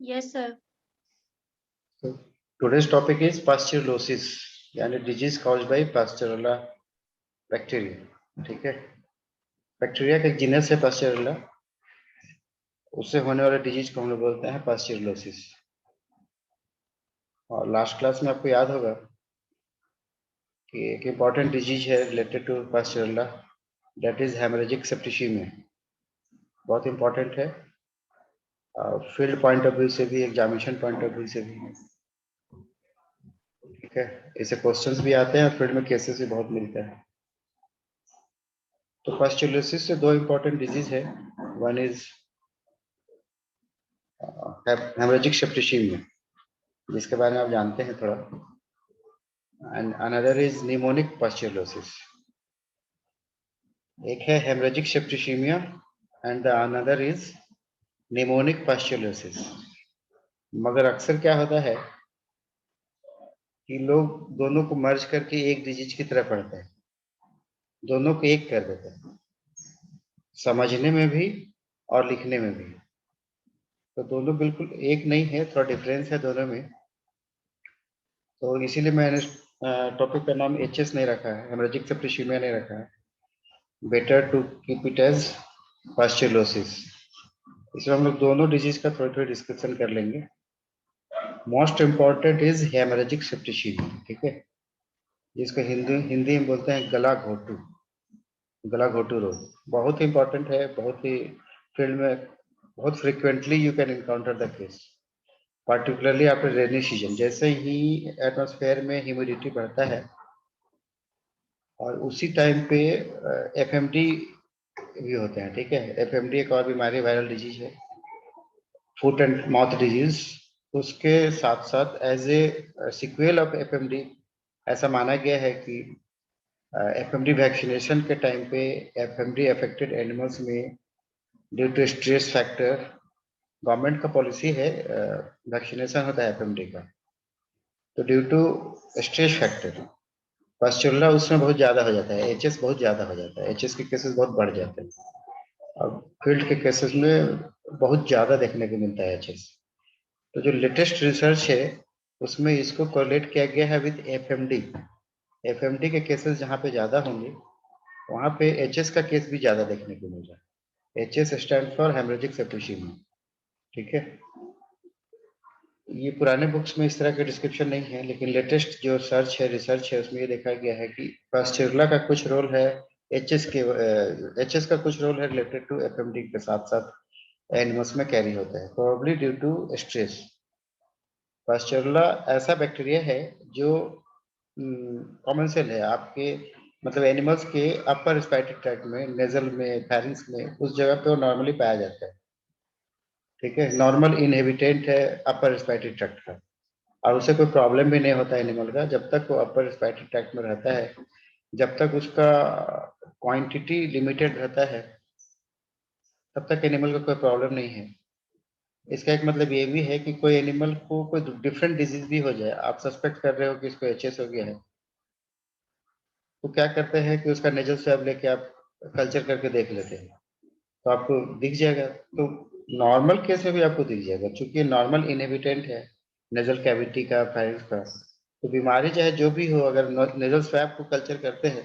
Yes, sir. So today's topic is Pasteurellosis, यानी disease caused by Pasteurella bacteria. ठीक है, bacteria का एक जीनस है पास्चुरेला, उससे होने वाले डिजीज को हम लोग बोलते हैं पास्चुरेलोसिस। और लास्ट क्लास में आपको याद होगा कि एक इम्पॉर्टेंट डिजीज है related to Pasteurella, that is haemorrhagic septicaemia. बहुत इम्पॉर्टेंट है फील्ड पॉइंट ऑफ व्यू से भी, एग्जामिनेशन पॉइंट ऑफ व्यू से भी। ठीक है, ऐसे क्वेश्चंस भी आते हैं और फील्ड में केसेस भी बहुत मिलते हैं। तो पास्चुरेलोसिस से दो इम्पॉर्टेंट डिजीज है, वन इज हेमरेजिक सेप्टिसीमिया, जिसके बारे में आप जानते हैं थोड़ा, and another is pneumonic pasteurellosis. एक है haemorrhagic septicaemia and the other is pneumonic pasteurellosis. मगर अक्सर क्या होता है कि लोग दोनों को मर्ज करके एक डिजीज की तरह पढ़ते हैं, दोनों को एक कर देते हैं, समझने में भी और लिखने में भी। तो दोनों बिल्कुल एक नहीं है, थोड़ा डिफरेंस है दोनों में। तो इसीलिए मैंने टॉपिक का नाम एचएस नहीं रखा है, हेमरेजिक सेप्टिसीमिया नहीं रखा है, better to keep it as pasteurellosis. इसमें हम लोग दोनों डिजीज का थोड़ी थोड़ी डिस्कशन कर लेंगे। Most important is haemorrhagic septicaemia, ठीक है, जिसको हिंदी हिंदी में बोलते हैं गला घोटू, गला घोटू रोग। बहुत ही इंपॉर्टेंट है, बहुत ही फील्ड में बहुत frequently you can encounter the case, particularly after rainy season. जैसे ही एटमॉस्फेयर में ह्यूमिडिटी बढ़ता है और उसी टाइम पे एफएमडी भी होते हैं। ठीक है, एफएमडी एक और बीमारी, वायरल डिजीज है, फुट एंड माउथ डिजीज। उसके साथ साथ as a sequel of FMD ऐसा माना गया है कि एफएमडी वैक्सीनेशन के टाइम पे एफएमडी अफेक्टेड एनिमल्स में due to stress factor, government का पॉलिसी है वैक्सीनेशन होता है एफएमडी का, तो due to stress factor Pasteurella उसमें बहुत ज़्यादा हो जाता है, एचएस बहुत ज़्यादा हो जाता है, एचएस के केसेस बहुत बढ़ जाते हैं। अब फील्ड के केसेस में बहुत ज़्यादा देखने को मिलता है एचएस। तो जो लेटेस्ट रिसर्च है उसमें इसको कोरिलेट किया गया है विद एफएमडी। एफएमडी के केसेस जहाँ पे ज़्यादा होंगे वहाँ पे एचएस का केस भी ज़्यादा देखने को मिल रहा है। HS stand for haemorrhagic septicaemia. ठीक है, ये पुराने बुक्स में इस तरह के डिस्क्रिप्शन नहीं है, लेकिन लेटेस्ट जो सर्च है, रिसर्च है, उसमें ये देखा गया है कि पास्चुरेला का कुछ रोल है, एचएस का कुछ रोल है रिलेटेड टू एफएमडी के साथ साथ एनिमल्स में कैरी होता है, probably due to stress. Pasteurella ऐसा बैक्टीरिया है जो कॉमन सेल है आपके, मतलब एनिमल्स के अपर रिस्पायरेटरी ट्रैक्ट में, नेजल में, फैरिंक्स में, उस जगह पे वो नॉर्मली पाया जाता है। ठीक है, नॉर्मल इनहेबिटेंट है अपर रिस्पायरेटरी ट्रैक्ट का, और उसे कोई प्रॉब्लम भी नहीं होता एनिमल का जब तक वो अपर रिस्पायरेटरी ट्रैक्ट में रहता है, जब तक उसका क्वांटिटी लिमिटेड रहता है तब तक एनिमल को कोई प्रॉब्लम नहीं है। इसका एक मतलब ये भी है कि कोई एनिमल को कोई डिफरेंट डिजीज भी हो जाए, आप सस्पेक्ट कर रहे हो कि इसको एचएस हो गया है, तो क्या करते हैं कि उसका नेजल स्वैब लेके आप कल्चर करके देख लेते हैं, तो आपको दिख जाएगा। तो नॉर्मल केस में भी आपको दिख जाएगा, क्योंकि नॉर्मल इनहेबिटेंट है नेजल कैविटी का, फाइल्स का। तो बीमारी चाहे जो भी हो, अगर नेजल स्वैब को कल्चर करते हैं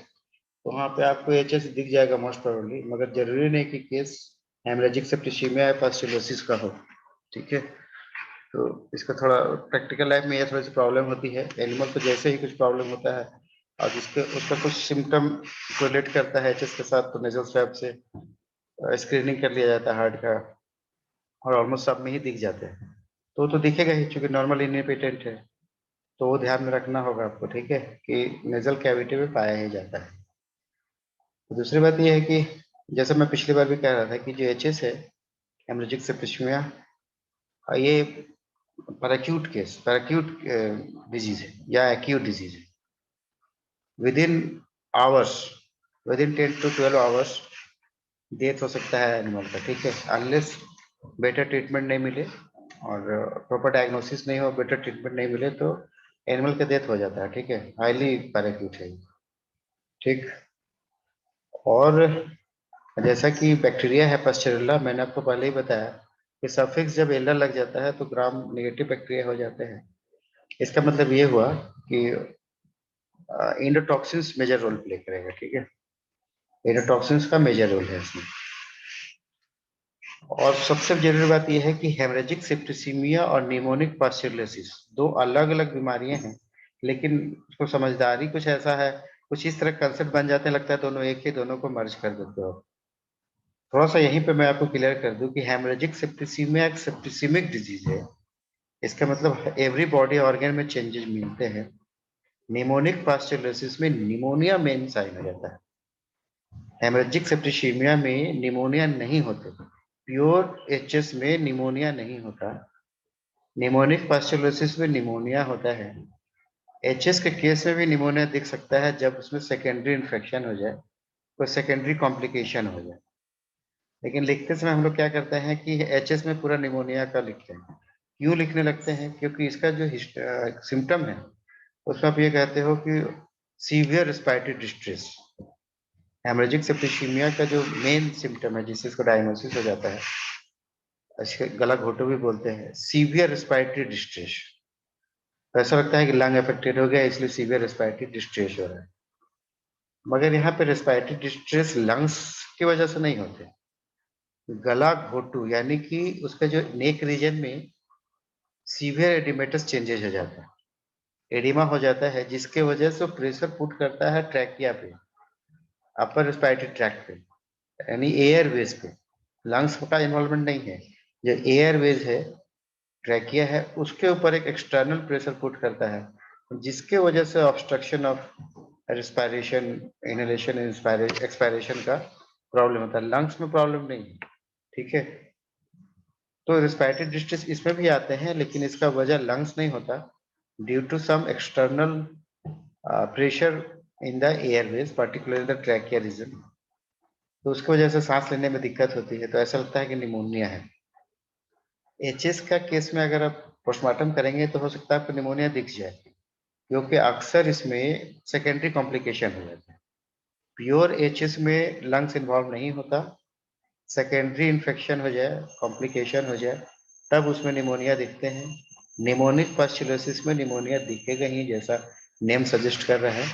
तो वहाँ पे आपको एचएस दिख जाएगा मोस्ट प्रोबेबली, मगर जरूरी नहीं कि केस हेमरेजिक सेप्टिसीमिया या पास्चुरेलोसिस का हो। ठीक है, तो इसका थोड़ा प्रैक्टिकल लाइफ में ये थोड़ी सी प्रॉब्लम होती है। एनिमल को जैसे ही कुछ प्रॉब्लम होता है और जिसके उसका कुछ सिम्टम कोरिलेट करता है एचएस के साथ, तो नेजल स्वैब से स्क्रीनिंग कर लिया जाता है हार्ट का, और ऑलमोस्ट सब में ही दिख जाते हैं। तो दिखेगा ही, चूंकि नॉर्मल इनहेबिटेंट है, तो वो ध्यान में रखना होगा आपको। ठीक है, कि नेजल कैविटी में पाया ही जाता है। तो दूसरी बात ये है कि जैसे मैं पिछली बार भी कह रहा था कि जो एचएस है, हेमरेजिक सेप्टिसीमिया, ये पैराक्यूट केस, पैराक्यूट डिजीज है या एक्यूट डिजीज है। With in hours, with in 10 to 12 hours death हो सकता है एनिमल का। ठीक है, अनलेस बेटर ट्रीटमेंट नहीं मिले और प्रॉपर डायग्नोसिस नहीं हो, बेटर ट्रीटमेंट नहीं मिले, तो एनिमल का डेथ हो जाता है। ठीक है, हाईली पैराक्यूट है। ठीक, और जैसा कि बैक्टीरिया है पास्चुरेला, मैंने आपको पहले ही बताया कि सफिक्स जब एलर लग जाता है तो ग्राम नेगेटिव बैक्टीरिया हो जाते हैं। इसका मतलब ये हुआ कि इंडोटॉक्सिन्स मेजर रोल प्ले करेगा, ठीक है। इंडोटॉक्सिन्स का मेजर रोल है इसमें। और सबसे जरूरी बात यह है कि हेमरेजिक सेप्टिसिमिया और निमोनिक पास्चुलोसिस दो अलग अलग बीमारियां हैं, लेकिन उसको समझदारी कुछ ऐसा है, कुछ इस तरह कंसेप्ट बन जाते हैं, लगता है दोनों एक ही, दोनों को मर्ज कर देते हो। थोड़ा सा यहीं पे मैं आपको क्लियर कर दूं कि हेमरेजिक सेप्टिसिमिया एक सेप्टिसिमिक डिजीज है। इसका मतलब एवरी बॉडी ऑर्गन में चेंजेस मिलते हैं। निमोनिक पास्चुलोसिस में निमोनिया मेन साइन हो जाता है। हेमरेजिक सेप्टिसिमिया में निमोनिया नहीं होते, प्योर एचएस में निमोनिया नहीं होता, निमोनिक पास्चुलोसिस में निमोनिया होता है। एचएस के केस में भी निमोनिया दिख सकता है जब उसमें सेकेंडरी इन्फेक्शन हो जाए, कोई सेकेंडरी कॉम्प्लिकेशन हो जाए। लेकिन लिखते समय हम लोग क्या करते हैं कि एचएस में पूरा निमोनिया का लिखते हैं। क्यों लिखने लगते हैं? क्योंकि इसका जो सिम्टम है उसमें आप ये कहते हो कि severe respiratory distress. Haemorrhagic septicaemia का जो मेन सिम्टम है जिससे इसको डायग्नोसिस हो जाता है, इसके गला घोटू भी बोलते हैं, सीवियर रेस्पिरेटरी डिस्ट्रेस। तो ऐसा लगता है कि लंग अफेक्टेड हो गया इसलिए सीवियर रेस्पिरेटरी डिस्ट्रेस हो रहा है। मगर यहाँ पे रेस्पिरेटरी डिस्ट्रेस लंग्स की वजह से नहीं होते, गला घोटू यानी कि उसका जो नेक रीजन में सीवियर एडिमेटस चेंजेस हो जाता है, एडिमा हो जाता है, जिसके वजह से प्रेशर पुट करता है ट्रैकिया पे, अपर रेस्पिरेटरी ट्रैक्ट पे, यानी एयरवेज पे। लंग्स का इन्वॉल्वमेंट नहीं है, जो एयरवेज है, ट्रैकिया है, उसके ऊपर एक एक्सटर्नल प्रेशर पुट करता है, जिसके वजह से obstruction of respiration, inhalation, expiration का प्रॉब्लम होता है। लंग्स में प्रॉब्लम नहीं है, ठीक है। तो रेस्पिरेटरी डिस्ट्रेस इसमें भी आते हैं, लेकिन इसका वजह लंग्स नहीं होता, due to some external pressure in the airways, particularly the trachea region. तो उसकी वजह से सांस लेने में दिक्कत होती है, तो ऐसा लगता है कि निमोनिया है। एचएस का केस में अगर आप पोस्टमार्टम करेंगे तो हो सकता है आपको निमोनिया दिख जाए, क्योंकि अक्सर इसमें सेकेंडरी कॉम्प्लिकेशन हो जाता है। प्योर एचएस में लंग्स इन्वॉल्व नहीं होता, सेकेंडरी इन्फेक्शन हो जाए, कॉम्प्लिकेशन हो जाए, तब उसमें निमोनिया दिखते हैं। निमोनिक पास्चुलोसिस में निमोनिया दिखेगा ही, जैसा नेम सजेस्ट कर रहा है।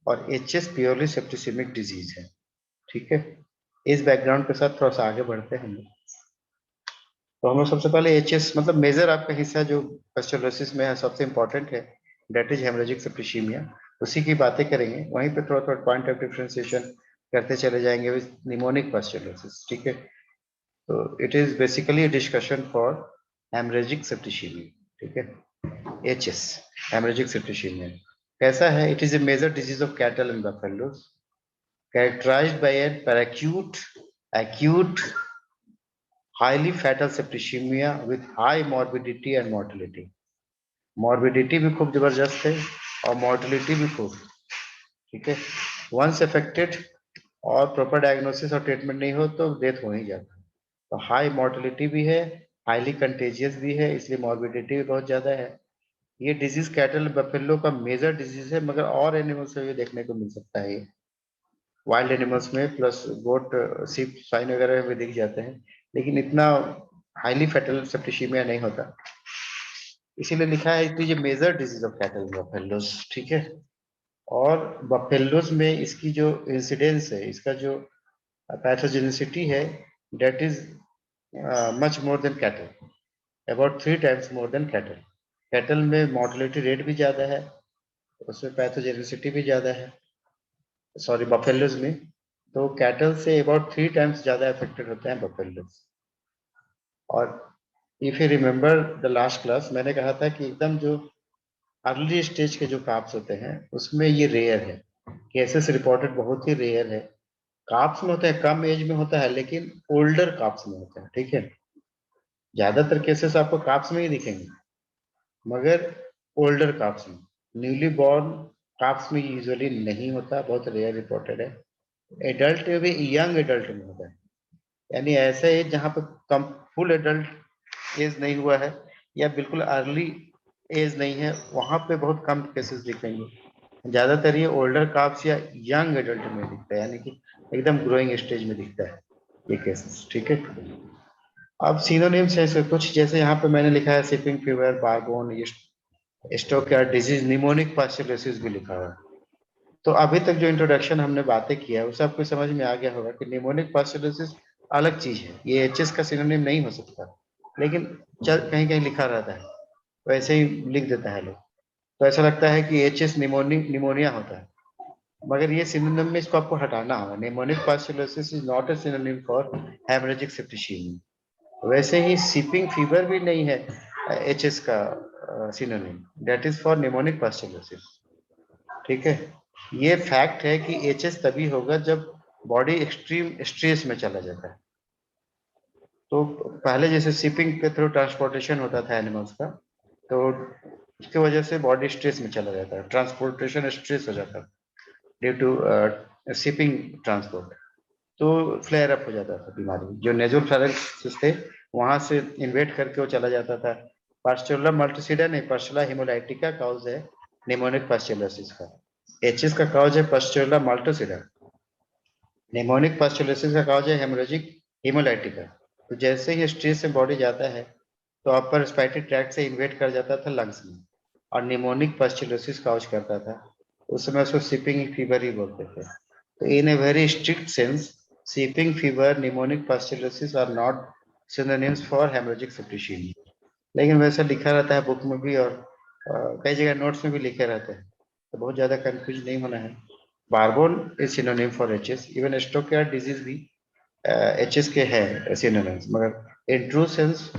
और एचएस प्योरली सेप्टिसिमिक डिजीज है, ठीक है। इस बैकग्राउंड के साथ थोड़ा सा आगे बढ़ते हैं हम लोग। तो हम लोग सबसे पहले एचएस मतलब मेजर आपका हिस्सा जो पास्चुलोसिस में है, सबसे इंपॉर्टेंट है, डेट इज हेमरेजिक सेप्टिसिमिया, उसी की बातें करेंगे। वहीं पे थोड़ा थोड़ा पॉइंट ऑफ डिफरेंशिएशन करते चले जाएंगे विद निमोनिक पास्चुलोसिस, ठीक है। तो it is basically discussion for haemorrhagic septicaemia, ठीक है। एचएस, हेमरेजिक सेप्टिसिमिया कैसा है? It is a major disease of cattle and buffaloes, characterized by a peracute, acute, highly fatal septicemia with high morbidity and mortality. Morbidity भी खूब जबरदस्त है और mortality भी खूब, ठीक है। Once affected और प्रॉपर डायग्नोसिस और ट्रीटमेंट नहीं हो तो डेथ हो ही जाता है। तो हाई मोर्टेलिटी भी है, हाईली कंटेजियस भी है, इसलिए मॉर्बिडिटी भी बहुत ज्यादा है। ये डिजीज कैटल बफेलो का मेजर डिजीज है, मगर और एनिमल्स में भी देखने को मिल सकता है। वाइल्ड एनिमल्स में प्लस गोट, सीप, स्वाइन वगैरह में दिख जाते हैं, लेकिन इतना हाईली फैटल सेप्टिसिमिया नहीं होता। इसीलिए लिखा है it is a major disease of cattle buffaloes, ठीक है। और बफेलोस में इसकी जो इंसिडेंस है, इसका जो पैथोजेनिसिटी है, that is much more than cattle, about 3 times more than cattle. Cattle में मोर्टेलिटी रेट भी ज्यादा है, उसमें पैथोजेनिसिटी भी ज्यादा है, सॉरी बफेलोज में। तो कैटल से अबाउट 3 टाइम्स ज्यादा अफेक्टेड होते हैं बफेलोज। और if you remember the last class, मैंने कहा था कि एकदम जो अर्ली स्टेज के जो काप्स होते हैं उसमें ये रेयर है, केसेस रिपोर्टेड बहुत ही रेयर है। काप्स में होते हैं, कम एज में होता है, लेकिन ओल्डर काप्स में होता है, ठीक है। ज्यादातर केसेस आपको काप्स में ही दिखेंगे, मगर ओल्डर काप्स में, न्यूली बॉर्न काप्स में यूजुअली नहीं होता, बहुत रेयर रिपोर्टेड है। एडल्ट में भी, यंग एडल्ट में होता है, यानी ऐसे एज जहाँ पे कम फुल एडल्ट एज नहीं हुआ है या बिल्कुल अर्ली एज नहीं है, वहां पे बहुत कम केसेस दिखेंगे। ज्यादातर ये ओल्डर काप्स या यंग एडल्ट में दिखता है, यानी कि एकदम ग्रोइंग स्टेज में दिखता है ये केसेस, ठीक है। अब सिनोनिम्स है इसके कुछ, जैसे यहाँ पे मैंने लिखा है shipping fever, barbone, stockyard disease, pneumonic pasteurellosis भी लिखा हुआ है। तो अभी तक जो इंट्रोडक्शन हमने बातें किया है उसे आपको समझ में आ गया होगा कि निमोनिक पास्चुलोसिस अलग चीज है, ये एचएस का सिनोनिम नहीं हो सकता, लेकिन कहीं कहीं लिखा रहता है, वैसे ही लिख देता है लोग, तो ऐसा लगता है कि एचएस निमोनिया होता है, मगर ये सिनोनिम में इसको आपको हटाना होगा। Pneumonic pasteurellosis is not a synonym for haemorrhagic septicaemia. वैसे ही सीपिंग फीवर भी नहीं है एचएस का synonym, that is for pneumonic pasteurellosis. ठीक है, ये फैक्ट है कि एचएस तभी होगा जब बॉडी एक्सट्रीम स्ट्रेस में चला जाता है। तो पहले जैसे शिपिंग के थ्रू ट्रांसपोर्टेशन होता था एनिमल्स का, तो उसकी वजह से बॉडी स्ट्रेस में चला जाता है, ट्रांसपोर्टेशन स्ट्रेस हो जाता है ड्यू टू शिपिंग ट्रांसपोर्ट, तो फ्लेयर अप हो जाता था बीमारी, जो नेजल फेरेंक्स थे वहां से इन्वेट करके वो चला जाता था। पास्चुला मल्टीसीडा नहीं, पास्चुला हिमोलाइटिका काउज है निमोनिक पास्चुलोसिस का। एचएस का काउज है पास्चुला मल्टीसीडा, निमोनिक पास्चुलोसिस का काउज है हेमोरेजिक हिमोलाइटिका। तो जैसे ही स्ट्रेस से बॉडी जाता है तो अपर रेस्पिरेटरी ट्रैक्ट से इन्वेट कर जाता था लंग्स में, और निमोनिक पास्चुलोसिस काउज करता था। उस समय उसको सिपिंग फीवर ही बोलते थे। तो in a very strict sense, shipping fever, pneumonic pasteurellosis are not synonyms for haemorrhagic septicaemia. लेकिन वैसा लिखा रहता है बुक में भी, और कई जगह नोट्स में भी लिखे रहते हैं, तो बहुत ज्यादा कंफ्यूज नहीं होना है। Barbone is synonym for HS, even stockyard disease भी एचएस के है सिनोनिम्स, मगर in true sense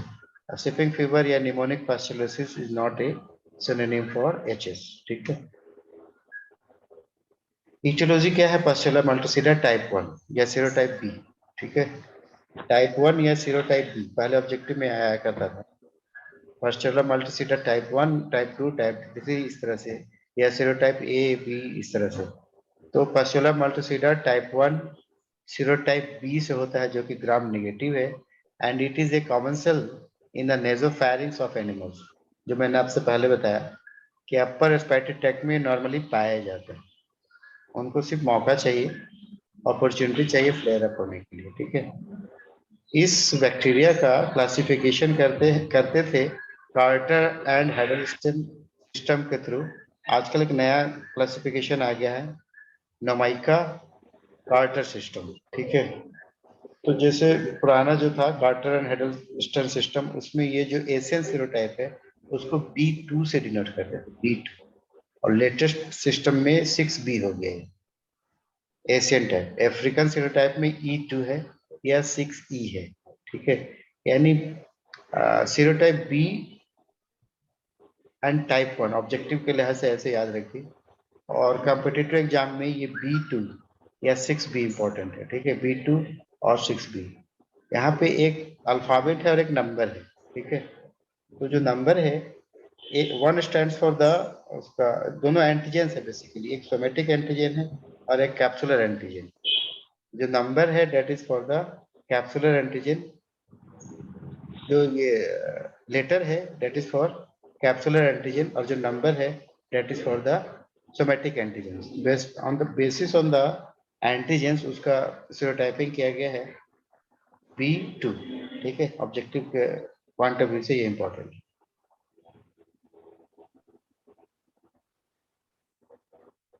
shipping fever या pneumonic pasteurellosis is not a synonym for HS. ठीक है, ईटियोलॉजी क्या है पास्चुला मल्टीसीडा टाइप 1 या सीरोटाइप बी। ठीक है, टाइप 1 या सीरोटाइप बी पहले ऑब्जेक्टिव में आया करता था। पास्चुला मल्टीसीडा टाइप 1, टाइप 2, टाइप 3 इस तरह से, या सीरोटाइप ए बी इस तरह से। तो Pasteurella multocida type 1 serotype B से होता है, जो कि ग्राम नेगेटिव है, and it is a common cell in the nasopharynx of animals, जो मैंने आपसे पहले बताया कि अपर रेस्पिरेटरी ट्रैक्ट में नॉर्मली पाए जाते हैं, उनको सिर्फ मौका चाहिए, अपॉर्चुनिटी चाहिए फ्लेयर अप होने के लिए। ठीक है, इस बैक्टीरिया का क्लासिफिकेशन करते करते थे कार्टर एंड हेडलस्टन सिस्टम के थ्रू। आजकल एक नया क्लासिफिकेशन आ गया है, नोमाइका कार्टर सिस्टम। ठीक है, तो जैसे पुराना जो था कार्टर एंड हेडलस्टन सिस्टम, उसमें ये जो एशियन सीरोटाइप है उसको B2 से डिनोट करते थे, B2, और लेटेस्ट सिस्टम में 6B हो गया है एशियन टाइप। अफ्रीकन सीरोटाइप में E2 है या 6E है। ठीक है, यानी serotype B and type 1 objective के लिहाज से ऐसे याद रखिए, और कॉम्पिटिटिव एग्जाम में ये B2 या 6B इंपॉर्टेंट है। ठीक है, B2 और 6B, यहाँ पे एक अल्फाबेट है और एक नंबर है। ठीक है, तो जो नंबर है, एक 1 स्टैंड्स फॉर द, उसका दोनों एंटीजन है बेसिकली, एक सोमेटिक एंटीजन है और एक कैप्सुलर एंटीजन। जो नंबर है that is for the capsular antigen, जो ये लेटर है that is for capsular antigen, और जो नंबर है that is for the somatic antigen. Based on the basis on the antigens उसका सीरोटाइपिंग किया गया है B2। ठीक है, ऑब्जेक्टिव के पॉइंट ऑफ व्यू से ये इंपॉर्टेंट है।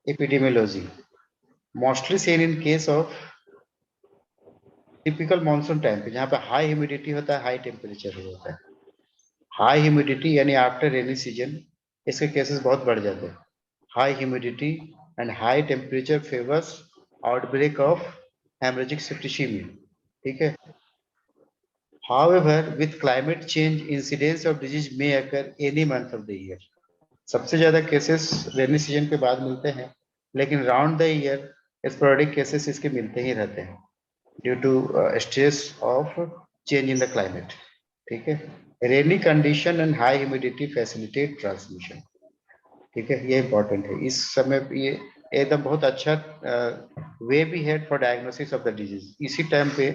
Epidemiology mostly Sen in case of typical monsoon time पे, जहाँ पे हाई ह्यूमिडिटी होता है, हाई टेम्परेचर होता है। हाई ह्यूमिडिटी यानी आफ्टर रेनी सीजन इसके केसेस बहुत बढ़ जाते हैं। High humidity and high temperature favours outbreak of haemorrhagic septicaemia. ठीक है, however with climate change incidence of disease may occur any month of the year। सबसे ज्यादा केसेस रेनी सीजन के बाद मिलते हैं, लेकिन round the year sporadic cases इसके मिलते ही रहते हैं due to stress of change in the climate. ठीक है, rainy condition and high humidity facilitate transmission. ठीक है, ये इंपॉर्टेंट है इस समय। ये एकदम बहुत अच्छा वे भी है for diagnosis of the disease. इसी टाइम पे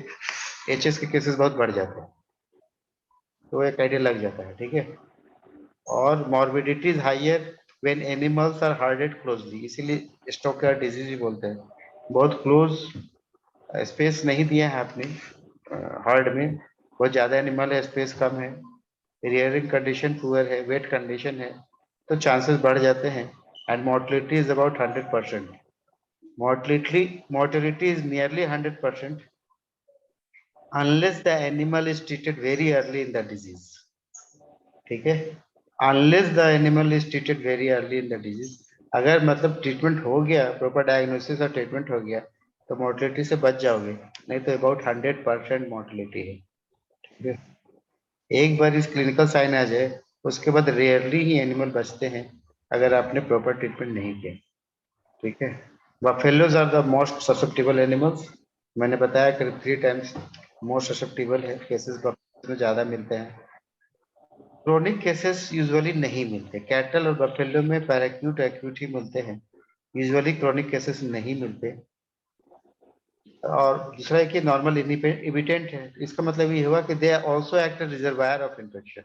एचएस के केसेस बहुत बढ़ जाते हैं, तो एक आइडिया लग जाता है। ठीक है, और morbidity is higher when animals are herded closely, इसीलिए स्टोक्यार्ड डिजीज भी बोलते हैं। बहुत क्लोज स्पेस नहीं दिया है आपने हर्ड में, बहुत ज्यादा एनिमल है, स्पेस कम है, रियरिंग कंडीशन पुअर है, वेट कंडीशन है, तो चांसेस बढ़ जाते हैं। And mortality is about 100%। Mortality is nearly 100% unless the animal is treated very early in the disease. ठीक है, unless the animal is treated very early in the disease. अगर मतलब ट्रीटमेंट हो गया, प्रॉपर डायग्नोसिस और ट्रीटमेंट हो गया, तो मोर्टेलिटी से बच जाओगे, नहीं तो अबाउट 100% मोर्टेलिटी है। ठीक है? एक बार इस क्लिनिकल साइन आ जाए, उसके बाद रेयरली ही एनिमल बचते हैं अगर आपने प्रॉपर ट्रीटमेंट नहीं किया। ठीक है, buffaloes are the most susceptible animals. मैंने बताया करीब 3 टाइम्स मोस्ट ससेप्टेबल है, केसेस में ज्यादा मिलते हैं। क्रोनिक केसेस यूजुअली नहीं मिलते, कैटल और बफेलो में पैराक्यूट एक्यूट ही मिलते हैं, यूजुअली क्रोनिक केसेस नहीं मिलते। और दूसरा है कि नॉर्मल इमिटेंट है, इसका मतलब ये हुआ कि they also act as reservoir of infection.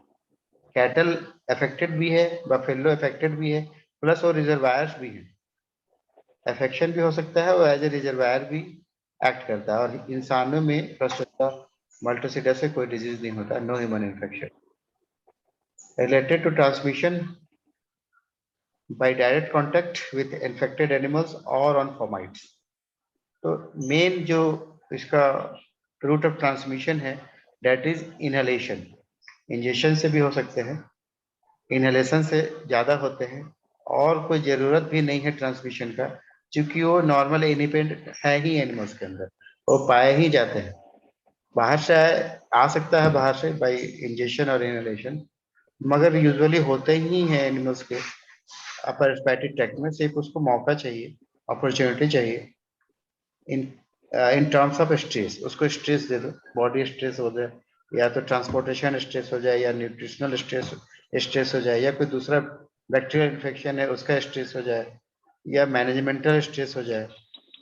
Cattle affected भी है, बफेलो अफेक्टेड भी है, प्लस वो रिजर्वायर्स भी है, अफेक्शन भी हो सकता है और एज ए रिजर्वायर भी एक्ट करता है। और इंसानों में क्लस्ट्रोडिया मल्टीसिडा से कोई डिजीज नहीं होता, no human infection. Related to transmission by direct contact with infected animals और ऑन फॉर्माइट्स। तो मेन जो इसका रूट ऑफ ट्रांसमिशन है, दैट इज इनहेलेशन। इंजेक्शन से भी हो सकते हैं, इनहेलेशन से ज़्यादा होते हैं, और कोई ज़रूरत भी नहीं है ट्रांसमिशन का, क्योंकि वो नॉर्मल इंडिपेंडेंट है ही एनिमल्स के अंदर, वो पाए ही जाते हैं। बाहर से आ सकता है, बाहर से बाई इंजेक्शन और इनहेलेशन, मगर यूजुअली होते ही हैं एनिमल्स के अपर रेस्पिरेटरी ट्रैक्ट में, सिर्फ उसको मौका चाहिए, अपॉर्चुनिटी चाहिए। इन इन टर्म्स ऑफ स्ट्रेस, उसको स्ट्रेस दे दो, बॉडी स्ट्रेस हो जाए, या तो ट्रांसपोर्टेशन स्ट्रेस हो जाए, या न्यूट्रिशनल स्ट्रेस स्ट्रेस हो जाए, या कोई दूसरा बैक्टीरियल इन्फेक्शन है उसका स्ट्रेस हो जाए, या मैनेजमेंटल स्ट्रेस हो जाए,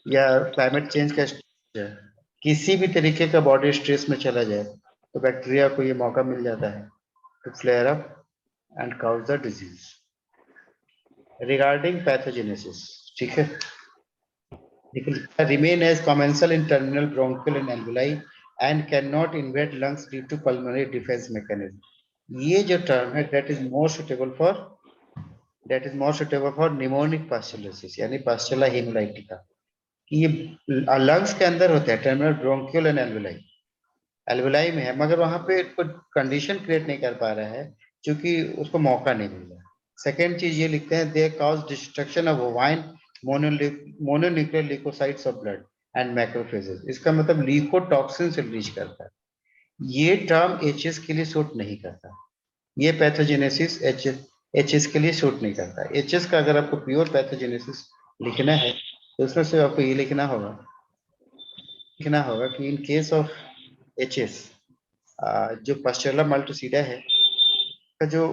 या क्लाइमेट चेंज का स्ट्रेस हो जाए, किसी भी तरीके का बॉडी स्ट्रेस में चला जाए, तो बैक्टीरिया को ये मौका मिल जाता है to flare up and cause the disease. Regarding pathogenesis, ठीक है, remain as commensal in terminal bronchial and alveoli and cannot invade lungs due to pulmonary defense mechanism. ये जो टर्म है that is more suitable for pneumonic pustulosis यानी पास्चुला हेमोलाइटिका, कि ये lungs के अंदर होते हैं, terminal bronchial and alveoli, alveoli में है, मगर वहां पे कोई कंडीशन क्रिएट नहीं कर पा रहा है क्योंकि उसको मौका नहीं मिल रहा। सेकेंड चीज ये लिखते हैं, they cause destruction of ovine mononuclear leukocytes of blood and macrophages. इसका मतलब ल्यूकोटॉक्सिन से रिलीज करता है। ये टर्म एचएस के लिए सूट नहीं करता, ये पैथोजेनेसिस एचएस के लिए सूट नहीं करता। एचएस का अगर आपको प्योर पैथोजेनेसिस लिखना है, तो उसमें से आपको ये लिखना होगा कि इन केस ऑफ एचएस, जो पास्चुला मल्टीसीडा है का जो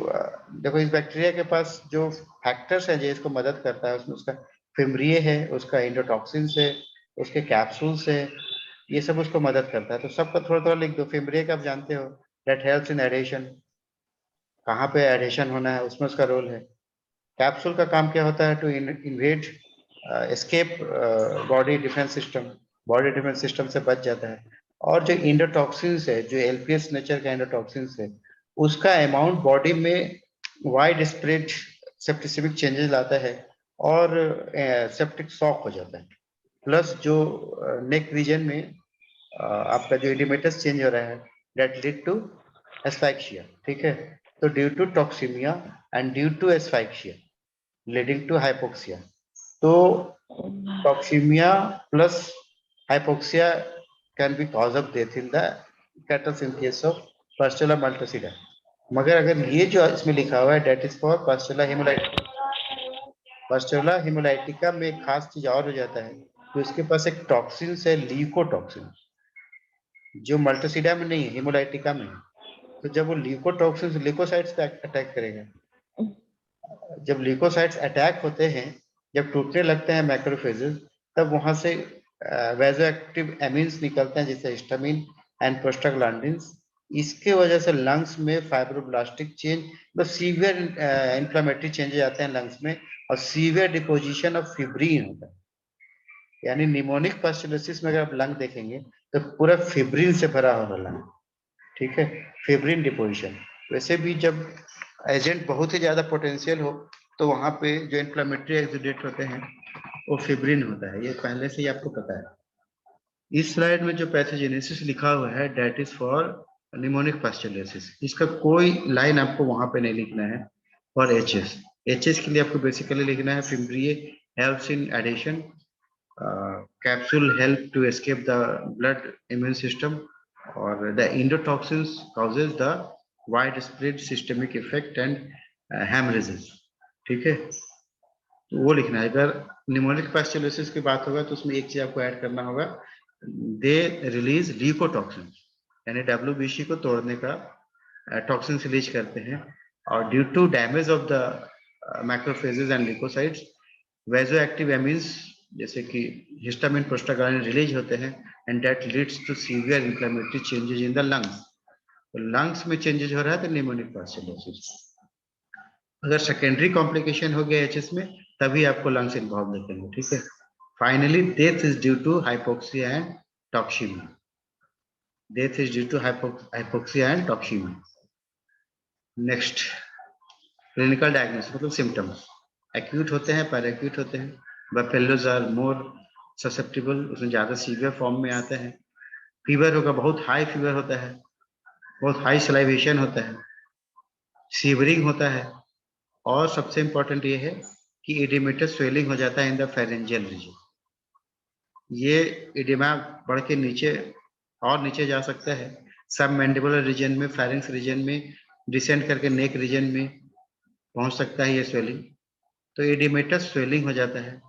देखो, इस बैक्टीरिया के पास जो फैक्टर्स है जो इसको मदद करता है, उसमें उसका फिमरिए है, उसका एंडोटॉक्सिन है, उसके कैप्सूल्स है, ये सब उसको मदद करता है। तो सबका थोड़ा थोड़ा लिख दो। फिमरिए का आप जानते हो, दैट हेल्प्स इन एडेशन, कहाँ पे एडेशन होना है उसमें उसका रोल है। कैप्सूल का काम क्या होता है, to invade escape body defence system, body defence system से बच जाता है। और जो इंडोटॉक्सिन है, जो एलपीएस नेचर का इंडोटॉक्सिन है, उसका अमाउंट बॉडी में वाइड स्प्रेड सेप्टिसिमिक चेंजेस लाता है और सेप्टिक शॉक हो जाता है। प्लस जो नेक रीजन में आपका जो इडिमेटस चेंज हो रहा है, दैट लीड टू एस्फाइक्सिया। ठीक है, तो due to toxaemia and due to asphyxia leading to hypoxia. तो toxaemia plus hypoxia can be cause of death in the cattles in case of Pasteurella multocida. मगर अगर ये जो इसमें लिखा हुआ है, that is for Pasteurella haemolytica, Pasteurella haemolytica में एक खास चीज और हो जाता है कि उसके पास एक टॉक्सिन है, ल्यूकोटॉक्सिन, जो मल्टीसीडा में नहीं है, हेमोलाइटिका में है। तो जब वो ल्यूकोटॉक्सिन ल्यूकोसाइट्स पे अटैक करेगा, जब ल्यूकोसाइट्स अटैक होते हैं, जब टूटने लगते हैं मैक्रोफेजेस, तब वहां से वेजोएक्टिव एमिन्स निकलते हैं, जैसे हिस्टामिन एंड प्रोस्टाग्लैंडिन्स। इसके वजह से लंग्स में फाइब्रोब्लास्टिक चेंज, मतलब सीवियर इन्फ्लेमेटरी चेंजेस आते हैं लंग्स में, और सीवियर डिपोजिशन ऑफ फिब्रिन होता है। यानी निमोनिक पास्चुलोसिस में अगर आप लंग देखेंगे तो पूरा फिब्रिन से भरा होगा लंग, ठीक है, फिब्रिन डिपोजिशन। वैसे भी जब एजेंट बहुत ही ज्यादा पोटेंशियल हो तो वहां पे जो इन्फ्लेमेटरी एक्सुडेट होते हैं वो फिब्रिन होता है, ये पहले से ही आपको पता है। इस स्लाइड में जो पैथोजेनेसिस लिखा हुआ है डेट इज फॉर निमोनिक पास्चुलोसिस, इसका कोई लाइन आपको वहां पे नहीं लिखना है। और एचएस, एचएस के लिए आपको बेसिकली लिखना है fimbriae helps in addition, capsule help to escape the blood immune system, और the endotoxins causes the wide spread systemic effect and haemorrhages. ठीक है, तो वो लिखना है। अगर निमोनिक पास्चुलोसिस की बात होगा तो उसमें एक चीज आपको ऐड करना होगा, दे रिलीज ल्यूकोटॉक्सिन, यानी डब्ल्यूबीसी को तोड़ने का टॉक्सिन रिलीज करते हैं। और due to damage of the macrophages and leukocytes, vasoactive amines जैसे कि हिस्टामिन प्रोस्टाग्लैंडिन रिलीज होते हैं, and that leads to severe inflammatory changes in the lungs. तो लंग्स में चेंजेस हो रहा है तो निमोनिक पास्चुलोसिस। अगर सेकेंडरी कॉम्प्लिकेशन हो गया एचएस में तभी आपको लंग्स इन्वॉल्व देखेंगे। ठीक है, finally death is due to hypoxia and toxaemia. Death is due to hypoxia and toxaemia. Next, clinical diagnosis मतलब सिम्टम्स। एक्यूट होते हैं, पैरा एक्यूट होते हैं। बफेलोज आर मोर ससेप्टेबल, उसमें ज्यादा सीवियर फॉर्म में आते हैं। फीवर होगा, बहुत हाई फीवर होता है, बहुत हाई सलाइवेशन होता है, सीवरिंग होता है, और सबसे इंपॉर्टेंट ये है कि इडिमेटस स्वेलिंग हो जाता है इन द फेरेंजियल रीजन। ये इडिमा बढ़ के नीचे और नीचे जा सकता है, सब मैंडिबुलर रीजन में, फेरिंग्स रीजन में, डिसेंड करके नेक रीजन में पहुंच सकता है ये स्वेलिंग। तो इडिमेटस स्वेलिंग हो जाता है,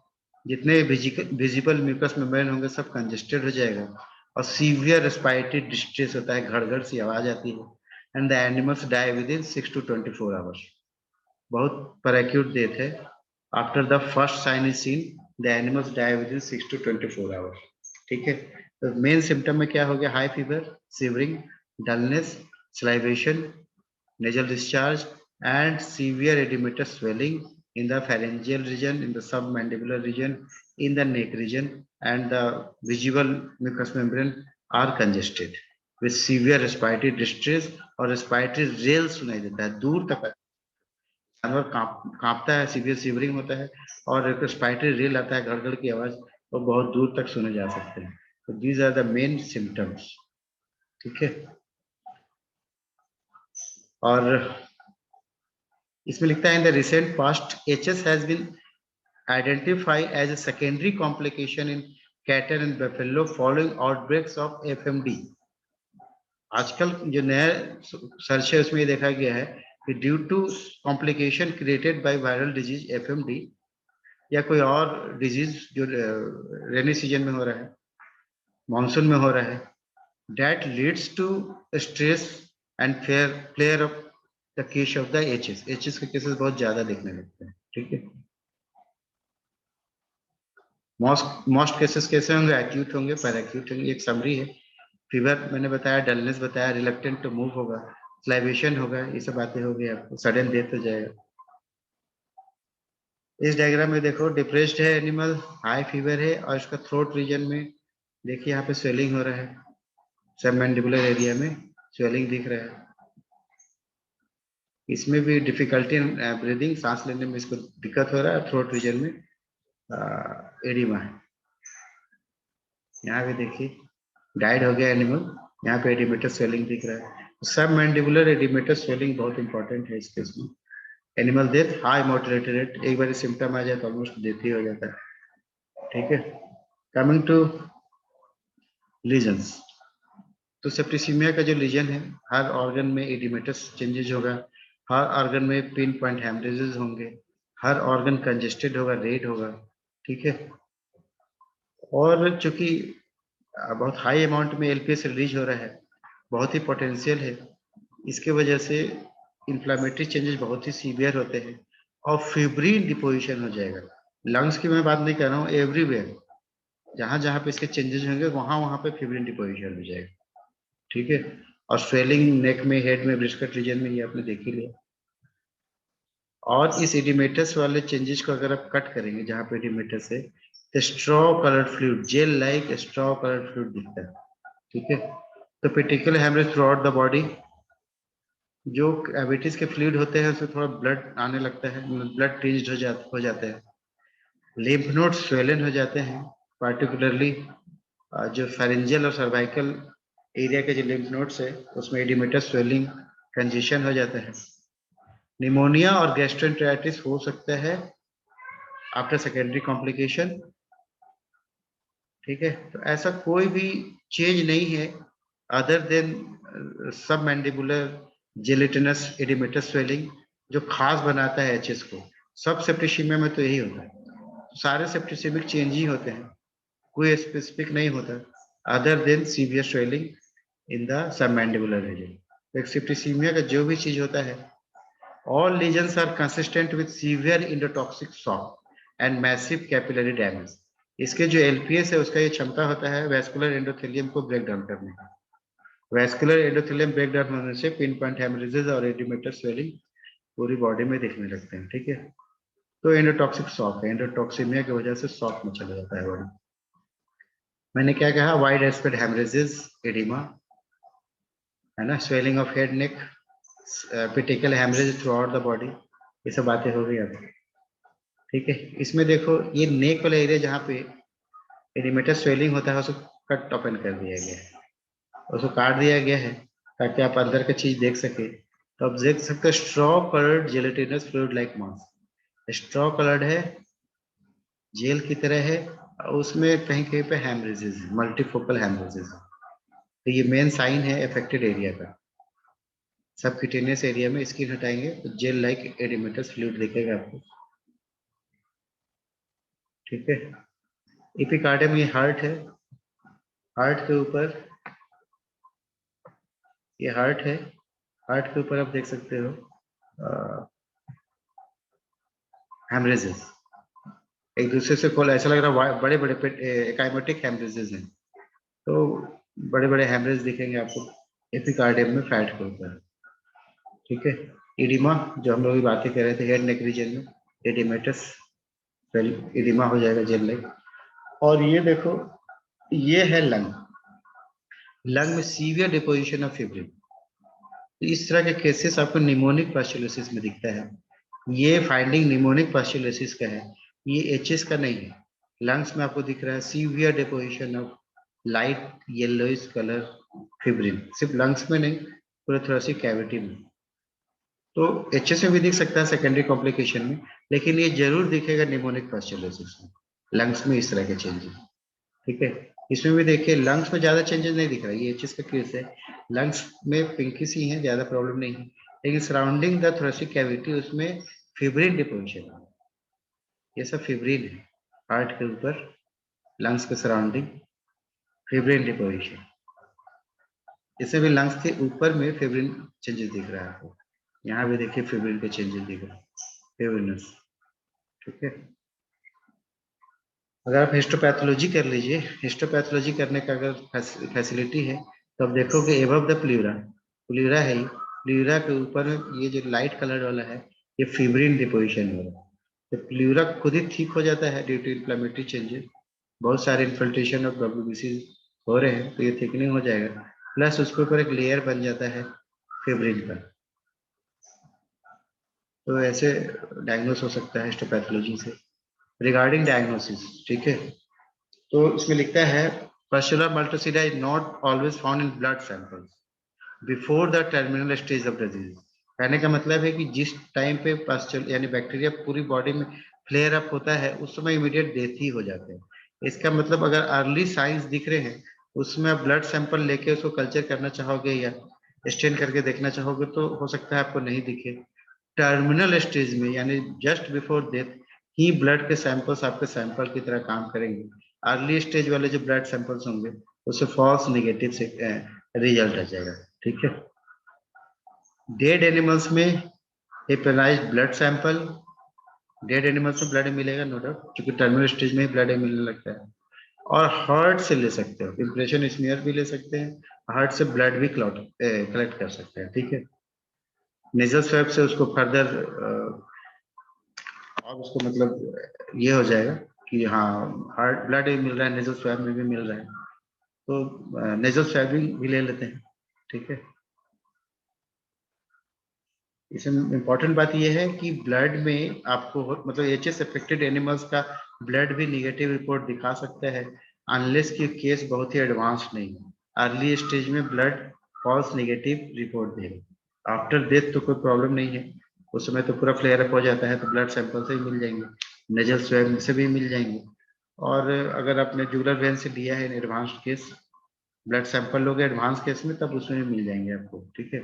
जितने विजिबल म्यूकस मेम्ब्रेन होंगे सब कंजेस्टेड हो जाएगा, और सीवियर रेस्पिरेटरी डिस्ट्रेस होता है, घड़ सी आवाज आती है, and the animals die within 6 to 24 hours. बहुत पर एक्यूट डेथ है। After the first sign is seen the animals die within 6 to 24 hours. ठीक है, तो मेन सिम्टम में क्या हो गया, high fever, shivering, dullness, salivation, nasal discharge, and severe edematous swelling in the pharyngeal region, in the submandibular region, in the neck region, and the visible mucous membrane are congested with severe respiratory distress, और respiratory rail सुनाई देता है दूर तक, जानवर कांपता है, severe severing होता है, और एक रेस्पिरेटरी रेल आता है, घड़ की आवाज, वो बहुत दूर तक सुने जा सकते हैं। तो these are the main symptoms. ठीक है, और इसमें लिखता है in the recent past HS has been identified as a secondary complication in cattle and buffalo following outbreaks of FMD। आजकल जो नया सर्च है उसमें ये देखा गया है कि due to complication created by viral disease FMD, या कोई और डिजीज जो रेनी सीजन में हो रहा है, मानसून में हो रहा है, that leads to stress and flare of the case of the HS. HS के केसेस बहुत ज्यादा देखने लगते हैं। ठीक है, मोस्ट केसेस कैसे होंगे, एक्यूट होंगे, पैरा एक्यूट होंगे। एक समरी है, फीवर मैंने बताया, डलनेस बताया, रिलक्टेंट टू मूव होगा, स्लाइवेशन होगा, ये सब बातें हो गई, आपको सडन डेथ हो जाएगा। इस डायग्राम में देखो, डिप्रेस्ड है एनिमल, हाई फीवर है, और इसका थ्रोट रीजन में देखिए यहाँ पे स्वेलिंग हो रहा है, सबमैंडिबुलर एरिया में स्वेलिंग दिख रहा है। इसमें भी डिफिकल्टी इन ब्रीदिंग, सांस लेने में इसको दिक्कत हो रहा है, थ्रोट रीजन में एडिमा है। यहाँ पे देखिए डाइड हो गया एनिमल, यहाँ पे एडिमेटस स्वेलिंग दिख रहा है। सब मैंडिबुलर एडिमेटस स्वेलिंग बहुत इंपॉर्टेंट है इस केस में। Animal death, high mortality rate, एक बार सिम्टम आ जाए तो ऑलमोस्ट डेथ ही हो जाता है। ठीक है, कमिंग टू लीजन्स, तो सेप्टिसिमिया का जो लीजन है, हर ऑर्गन में एडिमेटस चेंजेस होगा, हर ऑर्गन में पिन पॉइंट हेमरेजेस होंगे, हर ऑर्गन कंजेस्टेड होगा, रेड होगा। ठीक है, और चूंकि बहुत हाई अमाउंट में एलपीएस रिलीज हो रहा है, बहुत ही पोटेंशियल है, इसके वजह से इन्फ्लामेटरी चेंजेस बहुत ही सीवियर होते हैं, और फिब्रिन डिपोजिशन हो जाएगा। लंग्स की मैं बात नहीं कर रहा हूँ, एवरीवेयर जहां जहां पे इसके चेंजेस होंगे वहां वहां पे फिब्रिन डिपोजिशन हो जाएगा। ठीक है, और स्वेलिंग नेक में, हेड में, ब्रिस्कट रीजन में, ये आपने देख ही लिया। और इस एडिमेटस वाले चेंजेस को अगर आप कट करेंगे जहां पे एडिमेटस है, तो straw coloured fluid, gel like straw coloured fluid दिखता है। ठीक है, तो petechial haemorrhage throughout the body, जो कैविटीज के फ्लूइड होते हैं उसमें थोड़ा ब्लड आने लगता है, ब्लड टिंज्ड हो जाते हैं। लिम्फ नोड स्वेलन हो जाते हैं, पार्टिकुलरली जो फेरेंजियल और सर्वाइकल एरिया के जो लिम्फ नोड्स है उसमें एडिमेटस स्वेलिंग कंजेशन हो जाता है। निमोनिया और गैस्ट्रोएंटेराइटिस हो सकता है आफ्टर सेकेंडरी कॉम्प्लिकेशन। ठीक है, तो ऐसा कोई भी चेंज नहीं है अदर देन सब मैंडिबुलर जेलेटिनस एडिमेटस स्वेलिंग जो खास बनाता है एचएस को। सब सेप्टिसीमिया में तो यही होता है, सारे सेप्टिसीमिक चेंज ही होते हैं, कोई स्पेसिफिक नहीं होता other than severe swelling in the submandibular region. एक सेप्टिसीमिया का जो भी चीज होता है, all lesions are consistent with severe endotoxic shock and massive capillary damage। इसके जो एलपीएस है उसका ये क्षमता होता है वेस्कुलर एंडोथेलियम को ब्रेक डाउन करने का। वेस्कुलर एंडोथेलियम ब्रेक डाउन होने से पिन पॉइंट हेमरेजेस और एडिमेटर स्वेलिंग पूरी बॉडी में दिखने लगते हैं। ठीक है, तो एंडोटॉक्सिक शॉक है, एंडोटॉक्सिमिया की वजह से शॉक में चला जाता है बॉडी। मैंने क्या कहा, वाइड स्प्रेड हेमरेजेस, एडिमा है ना, swelling of head neck, petechial haemorrhage throughout the body, ये सब बातें हो गई अब। ठीक है, इसमें देखो ये नेक वाला एरिया जहाँ पे एडिमेटर स्वेलिंग होता है उसको कट ओपन कर दिया गया है, उसको काट दिया गया है ताकि आप अंदर की चीज देख सके। तो आप देख सकते हैं straw coloured gelatinous fluid like mass, straw coloured है, जेल की तरह है, और उसमें कहीं कहीं पे हेमरेजेस, मल्टीफोकल हेमरेजेस। तो ये मेन साइन है अफेक्टेड एरिया का। सब क्यूटेनियस एरिया में स्किन हटाएंगे तो जेल लाइक एडिमेटस फ्लूइड दिखेगा आपको। ठीक है, एपिकार्डियम ये हार्ट है, हार्ट के ऊपर, ये हार्ट है, हार्ट के ऊपर आप देख सकते हो हेमरेजेस, एक दूसरे से खोल, ऐसा लग रहा है बड़े बड़े एकाइमेटिक हेमरेजेस हैं। तो बड़े बड़े हेमरेज दिखेंगे आपको एपिकार्डियम में फैट के ऊपर। ठीक है, इडिमा जो हम लोग बातें कर रहे थे हेड नेक रीजन में, एडिमेटस इडिमा हो जाएगा जेल लाइक। और ये देखो ये है लंग, लंग में सीवियर डिपोजिशन ऑफ फिब्रिन। तो इस तरह के केसेस आपको निमोनिक पास्चुलोसिस में दिखता है। ये फाइंडिंग निमोनिक पास्चुलोसिस का है, ये एचएस का नहीं है। लंग्स में आपको दिख रहा है severe deposition of light yellowish colour fibrin, सिर्फ लंग्स में नहीं पूरे थोरेसिक कैविटी में। तो एचएस में भी दिख सकता है सेकेंडरी कॉम्प्लिकेशन में, लेकिन ये जरूर दिखेगा निमोनिक पास्चुलोसिस में, लंग्स में इस तरह के चेंजेस। ठीक है, इसमें भी देखिए लंग्स में ज्यादा चेंजेस नहीं दिख रहा है, ये एचएस का केस है, लंग्स में पिंकी सी है, ज्यादा प्रॉब्लम नहीं है, लेकिन सराउंडिंग द थोरेसिक कैविटी उसमें फिब्रिन डिपोजिशन, ये सब फिब्रिन है, हार्ट के ऊपर लंग्स के सराउंडिंग फिब्रिन डिपोजिशन। इससे भी लंग्स के ऊपर में फिब्रिन चेंजेस दिख रहा है आपको, यहाँ भी देखिए फिब्रिन के चेंजेस दिख रहे हैं, फिब्रिनस। ठीक है, अगर आप हिस्टोपैथोलॉजी कर लीजिए, हिस्टोपैथोलॉजी करने का अगर फैसिलिटी है तो आप देखोगे एबव द प्लूरा, प्लूरा है, प्लूरा के ऊपर ये जो लाइट कलर वाला है ये फिब्रिन डिपोजिशन हो रहा है। तो प्लूरा खुद ही ठीक हो जाता है ड्यू टू इन्फ्लेमेटरी चेंजेस, बहुत सारे इन्फिल्ट्रेशन ऑफ डब्ल्यूबीसी हो रहे हैं तो ये थिकनिंग हो जाएगा, प्लस उसके ऊपर एक लेयर बन जाता है फिब्रिन का। तो ऐसे डायग्नोस हो सकता है हिस्टोपैथोलॉजी से। रिगार्डिंग डायग्नोसिस, ठीक है, तो इसमें लिखता है Pasteurella multocida is not always found in blood samples before the terminal stage of disease. कहने का मतलब है कि जिस टाइम पे पस्चुल यानी बैक्टीरिया पूरी बॉडी में फ्लेयर अप होता है उस समय इमीडिएट डेथ ही हो जाते हैं। इसका मतलब अगर अर्ली साइंस दिख रहे हैं उसमें आप ब्लड सैंपल लेके उसको कल्चर करना चाहोगे या स्टेन करके देखना चाहोगे तो हो सकता है आपको नहीं दिखे। टर्मिनल स्टेज में यानी जस्ट बिफोर डेथ ही ब्लड के सैंपल्स आपके सैंपल की तरह काम करेंगे। अर्ली स्टेज वाले जो ब्लड सैंपल्स होंगे उससे फॉल्स नेगेटिव से रिजल्ट आ जाएगा। ठीक है, डेड एनिमल्स में हेपेनाइज्ड ब्लड सैंपल, डेड एनिमल्स में ब्लड मिलेगा नो डाउट, क्योंकि टर्मिनल स्टेज में ही ब्लड मिलने लगता है। और हार्ट से ले सकते हो, इंप्रेशन स्मीयर भी ले सकते हैं, हार्ट से ब्लड भी कलेक्ट कर सकते हैं। ठीक है, नेजल स्वैब से उसको फर्दर और उसको मतलब ये हो जाएगा कि हाँ हार्ट ब्लड भी मिल रहा है, नेजल स्वैब में भी मिल रहा है। तो नेजल स्वैबिंग भी ले लेते हैं, ठीक है। इसमें इम्पोर्टेंट बात यह है कि ब्लड में आपको मतलब एचएस अफेक्टेड एनिमल्स का ब्लड भी निगेटिव रिपोर्ट दिखा सकता है, अनलेस कि केस बहुत ही एडवांस नहीं है। अर्ली स्टेज में ब्लड फॉल्स निगेटिव रिपोर्ट देगा, आफ्टर डेथ तो कोई प्रॉब्लम नहीं है, उस समय तो पूरा फ्लेयर अप हो जाता है, तो ब्लड सैंपल से भी मिल जाएंगे, नेजल स्वैब से भी मिल जाएंगे। और अगर आपने जुगुलर वेन से लिया है in advance case, blood sample लोगे एडवांस केस में, तब उसमें भी मिल जाएंगे आपको, ठीक है।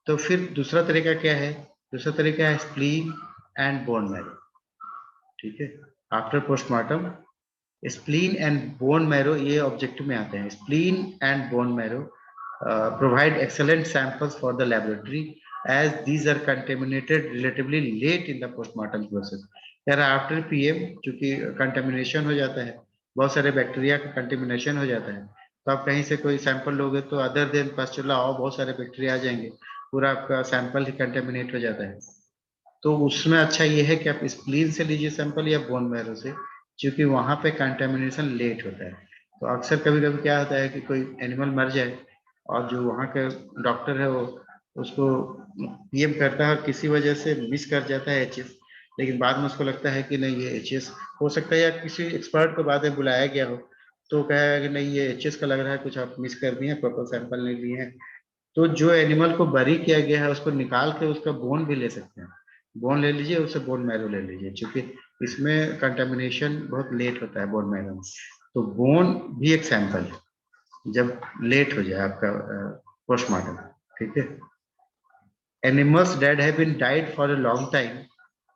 तो फिर दूसरा तरीका क्या है? दूसरा तरीका है स्प्लीन एंड बोन मैरो, ठीक है। After postmortem spleen and bone marrow ये ऑब्जेक्टिव में आते हैं। Spleen and bone marrow provide excellent samples for the laboratory as these are contaminated relatively late in the postmortem process. यार after PM चूंकि contamination हो जाता है, बहुत सारे बैक्टीरिया का कंटेमिनेशन हो जाता है, तो आप कहीं से कोई सैंपल लोगे तो अदर देन पास्चुला और बहुत सारे बैक्टीरिया आ जाएंगे, पूरा आपका सैंपल ही कंटेमिनेट हो जाता है। तो उसमें अच्छा ये है कि आप स्प्लीन से लीजिए सैंपल या बोन मैरो से, क्योंकि वहां पे कंटेमिनेशन लेट होता है। तो अक्सर कभी कभी क्या होता है कि कोई एनिमल मर जाए और जो वहाँ का डॉक्टर है वो उसको पीएम करता है और किसी वजह से मिस कर जाता है एचएस, लेकिन बाद में उसको लगता है कि नहीं ये एचएस हो सकता है, या किसी एक्सपर्ट को बाद में बुलाया गया हो तो कहेगा कि नहीं ये एचएस का लग रहा है, कुछ आप मिस कर दिए, प्रॉपर सैंपल नहीं लिए हैं। तो जो एनिमल को बरी किया गया है उसको निकाल के उसका बोन भी ले सकते हैं, बोन ले लीजिए, उससे बोन मैरो ले लीजिए, क्योंकि इसमें कंटेमिनेशन बहुत लेट होता है बोन मैरो में। तो बोन भी एक सैंपल है जब लेट हो जाए आपका पोस्टमार्टम, ठीक है। Animals dead have been died for a long time,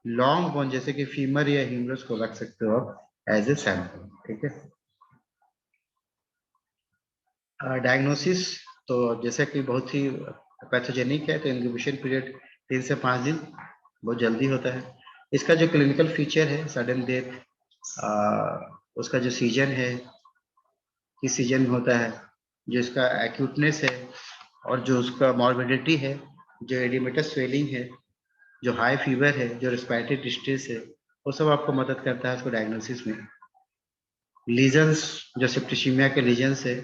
long bone जैसे कि फीमर या ह्यूमरस को रख सकते हो आप एज ए सैंपल, ठीक है। डायग्नोसिस तो जैसे कि बहुत ही पैथोजेनिक है तो इंक्यूबेशन पीरियड 3 से 5 दिन बहुत जल्दी होता है। इसका जो क्लिनिकल फीचर है सडन डेथ, उसका जो सीजन है किस सीजन में होता है, जो इसका एक्यूटनेस है और जो उसका मॉर्बिडिटी है, जो एडिमेटस स्वेलिंग है, जो हाई फीवर है, जो रेस्पिरेटरी डिस्ट्रेस है, वो सब आपको मदद करता है उसको डायग्नोसिस में। लीजन्स जो सेप्टिसिमिया के लीजन्स है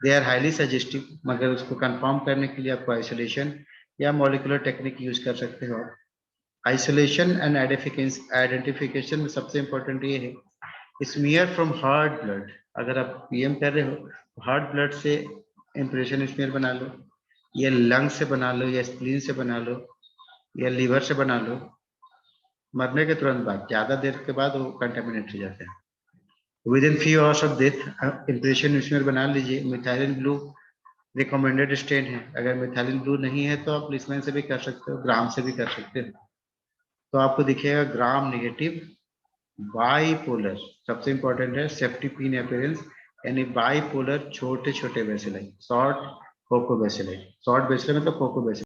दे आर हाईली सजेस्टिव, मगर उसको कंफर्म करने के लिए आपको आइसोलेशन या मॉलिकुलर टेक्निक यूज कर सकते हो। आइसोलेशन एंड आइडेंटिफिकेशन में सबसे इंपॉर्टेंट ये है स्मीयर फ्रॉम हार्ड ब्लड। अगर आप पीएम कर रहे हो तो हार्ड ब्लड से इंप्रेशन स्मीयर बना लो, या लंग से बना लो, या स्प्लीन से बना लो, या लीवर से बना लो। मरने के तुरंत बाद, ज्यादा देर के बाद वो कंटेमिनेट हो जाते हैं। With in few hours of death impression smear बना लीजिए। मिथाइलिन ब्लू रिकमेंडेड स्टेन है, अगर मिथाइलिन ब्लू नहीं है तो आप लिस्मेन से भी कर सकते हो, ग्राम से भी कर सकते हो। तो आपको दिखेगा ग्राम नेगेटिव बाईपोलर, सबसे इंपॉर्टेंट है सेफ्टी पिन अपीयरेंस, यानी बाईपोलर छोटे छोटे वेसिलाई, शॉर्ट फोको वेसिलाई, शॉर्ट वेसिलाई मतलब फोको वेसिलाई।